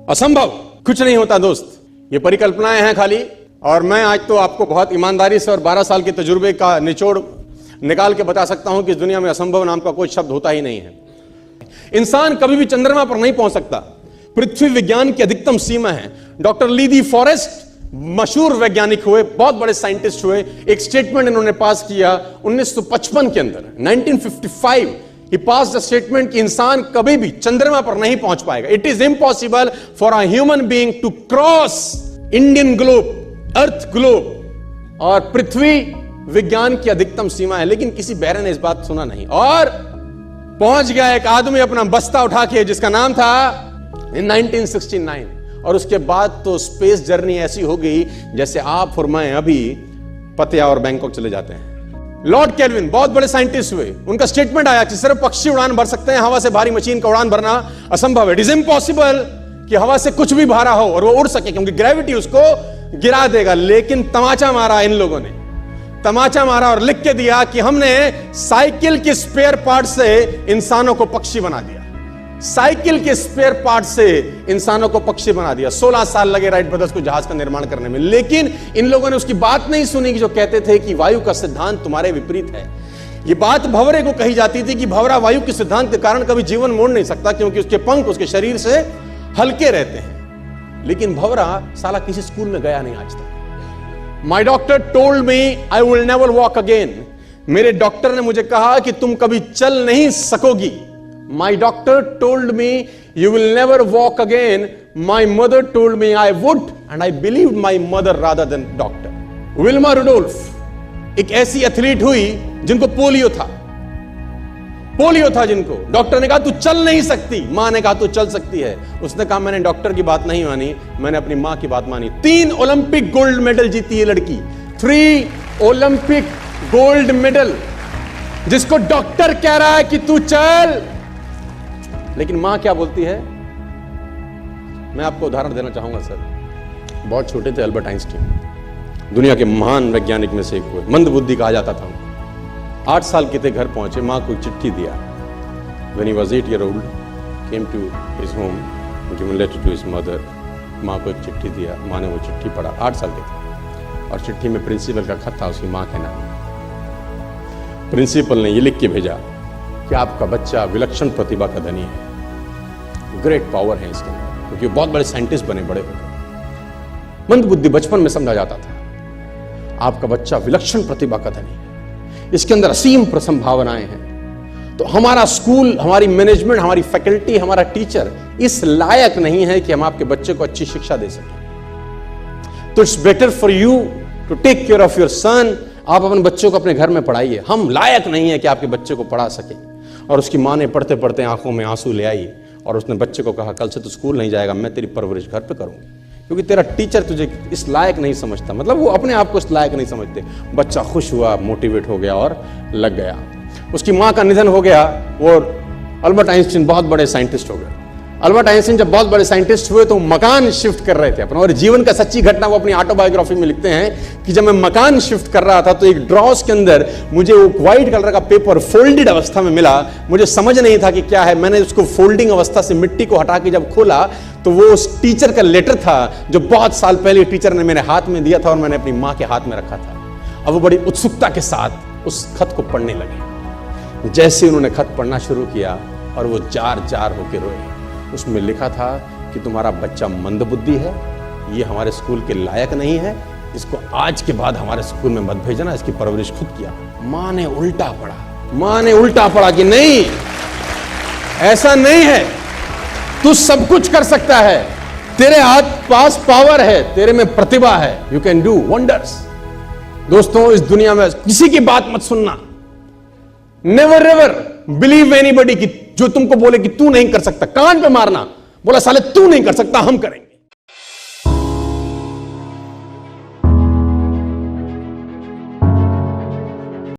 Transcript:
असंभव कुछ नहीं होता दोस्त, ये परिकल्पनाएं हैं खाली। और मैं आज तो आपको बहुत ईमानदारी से और 12 साल के तजुर्बे का निचोड़ निकाल के बता सकता हूं कि इस दुनिया में असंभव नाम का कोई शब्द होता ही नहीं है। इंसान कभी भी चंद्रमा पर नहीं पहुंच सकता, पृथ्वी विज्ञान की अधिकतम सीमा है। डॉक्टर ली दी फॉरेस्ट मशहूर वैज्ञानिक हुए, बहुत बड़े साइंटिस्ट हुए। एक स्टेटमेंट इन्होंने पास किया 1955 के अंदर, 1955 he passed a statement कि इंसान कभी भी चंद्रमा पर नहीं पहुंच पाएगा। It is impossible for a human being to cross Indian globe, earth globe. और पृथ्वी विज्ञान की अधिकतम सीमा है, लेकिन किसी बहरे ने इस बात सुना नहीं और पहुंच गया एक आदमी अपना बस्ता उठा के, जिसका नाम था in 1969। और उसके बाद तो स्पेस जर्नी ऐसी हो गई जैसे आप और मैं अभी पतिया और बैंकॉक चले जाते हैं। लॉर्ड केल्विन बहुत बड़े साइंटिस्ट हुए, उनका स्टेटमेंट आया कि सिर्फ पक्षी उड़ान भर सकते हैं, हवा से भारी मशीन का उड़ान भरना असंभव है। इट इज इम्पॉसिबल कि हवा से कुछ भी भारा हो और वो उड़ सके, क्योंकि ग्रेविटी उसको गिरा देगा। लेकिन तमाचा मारा इन लोगों ने, तमाचा मारा और लिख के दिया कि हमने साइकिल के स्पेयर पार्ट से इंसानों को पक्षी बना दिया। साइकिल के स्पेयर पार्ट से इंसानों को पक्षी बना दिया। 16 साल लगे राइट ब्रदर्स को जहाज का निर्माण करने में, लेकिन इन लोगों ने उसकी बात नहीं सुनी कि जो कहते थे कि वायु का सिद्धांत तुम्हारे विपरीत है। यह बात भंवरे को कही जाती थी कि भंवरा वायु के सिद्धांत के कारण कभी जीवन मोड़ नहीं सकता, क्योंकि उसके पंख उसके शरीर से हल्के रहते हैं। लेकिन भंवरा साला किसी स्कूल में गया नहीं आज तक। माई doctor told me I will never walk again. मेरे डॉक्टर ने मुझे कहा कि तुम कभी चल नहीं सकोगी। My doctor told me you will never walk again. My mother told me I would, and I believed my mother rather than doctor. Wilma Rudolph एक ऐसी एथलीट हुई जिनको पोलियो था जिनको डॉक्टर ने कहा तू चल नहीं सकती, मां ने कहा तू चल सकती है। उसने कहा मैंने डॉक्टर की बात नहीं मानी, मैंने अपनी मां की बात मानी। 3 ओलंपिक गोल्ड मेडल जीती है लड़की, 3 ओलंपिक गोल्ड मेडल, जिसको डॉक्टर कह रहा है कि तू चल। लेकिन मां क्या बोलती है? मैं आपको उदाहरण देना चाहूंगा सर। बहुत छोटे थे अल्बर्ट आइंस्टीन, दुनिया के महान वैज्ञानिक में से एक हुए, मंद बुद्धि कहा जाता था। 8 साल के थे, घर पहुंचे, मां को एक चिट्ठी दिया। When he was 8 years old, came to his home, given letter to his mother। मां को एक चिट्ठी दिया, मां ने वो चिट्ठी पढ़ा। 8 साल के थे और चिट्ठी में प्रिंसिपल का खत था, उसकी मां के नाम। प्रिंसिपल ने ये लिख के भेजा कि आपका बच्चा विलक्षण प्रतिभा का धनी है, ग्रेट पावर है इसके अंदर, क्योंकि बहुत बड़े साइंटिस्ट बने, बड़े हो गए। मंद बुद्धि बचपन में समझा जाता था। आपका बच्चा विलक्षण प्रतिभा का धनी है, इसके अंदर असीम संभावनाएं हैं। तो हमारा स्कूल, हमारी मैनेजमेंट, हमारी फैकल्टी, हमारा टीचर इस लायक नहीं है कि हम आपके बच्चे को अच्छी शिक्षा दे सकें। तो it's better for you to take care of your son. आप अपने बच्चों को अपने घर में पढ़ाइए, हम लायक नहीं है कि आपके बच्चे को पढ़ा सके। और उसकी मां ने पढ़ते पढ़ते आंखों में आंसू ले आई और उसने बच्चे को कहा कल से तू स्कूल नहीं जाएगा, मैं तेरी परवरिश घर पे करूंगी, क्योंकि तेरा टीचर तुझे इस लायक नहीं समझता। मतलब वो अपने आप को इस लायक नहीं समझते। बच्चा खुश हुआ, मोटिवेट हो गया और लग गया। उसकी मां का निधन हो गया और अल्बर्ट आइंस्टीन बहुत बड़े साइंटिस्ट हो गए। अल्बर्ट आइंस्टीन जब बहुत बड़े साइंटिस्ट हुए तो मकान शिफ्ट कर रहे थे अपना, और जीवन का सच्ची घटना वो अपनी ऑटोबायोग्राफी में लिखते हैं कि जब मैं मकान शिफ्ट कर रहा था तो एक ड्रॉस के अंदर मुझे वो व्हाइट कलर का पेपर फोल्डेड अवस्था में मिला। मुझे समझ नहीं था कि क्या है। मैंने उसको फोल्डिंग अवस्था से मिट्टी को हटा के जब खोला तो वो उस टीचर का लेटर था जो बहुत साल पहले टीचर ने मेरे हाथ में दिया था और मैंने अपनी मां के हाथ में रखा था। अब वो बड़ी उत्सुकता के साथ उस खत को पढ़ने लगे। जैसे उन्होंने खत पढ़ना शुरू किया और वो जार जार होकर रोए। उसमें लिखा था कि तुम्हारा बच्चा मंदबुद्धि है, ये हमारे स्कूल के लायक नहीं है, इसको आज के बाद हमारे स्कूल में मत भेजना, इसकी परवरिश खुद किया। मां ने उल्टा पढ़ा कि नहीं, ऐसा नहीं है, तू सब कुछ कर सकता है, तेरे हाथ पास पावर है, तेरे में प्रतिभा है, यू कैन डू वंडर्स। दोस्तों, इस दुनिया में किसी की बात मत सुनना। नेवर एवर बिलीव एनीबॉडी कि जो तुमको बोले कि तू नहीं कर सकता, कान पे मारना, बोला साले तू नहीं कर सकता, हम करेंगे।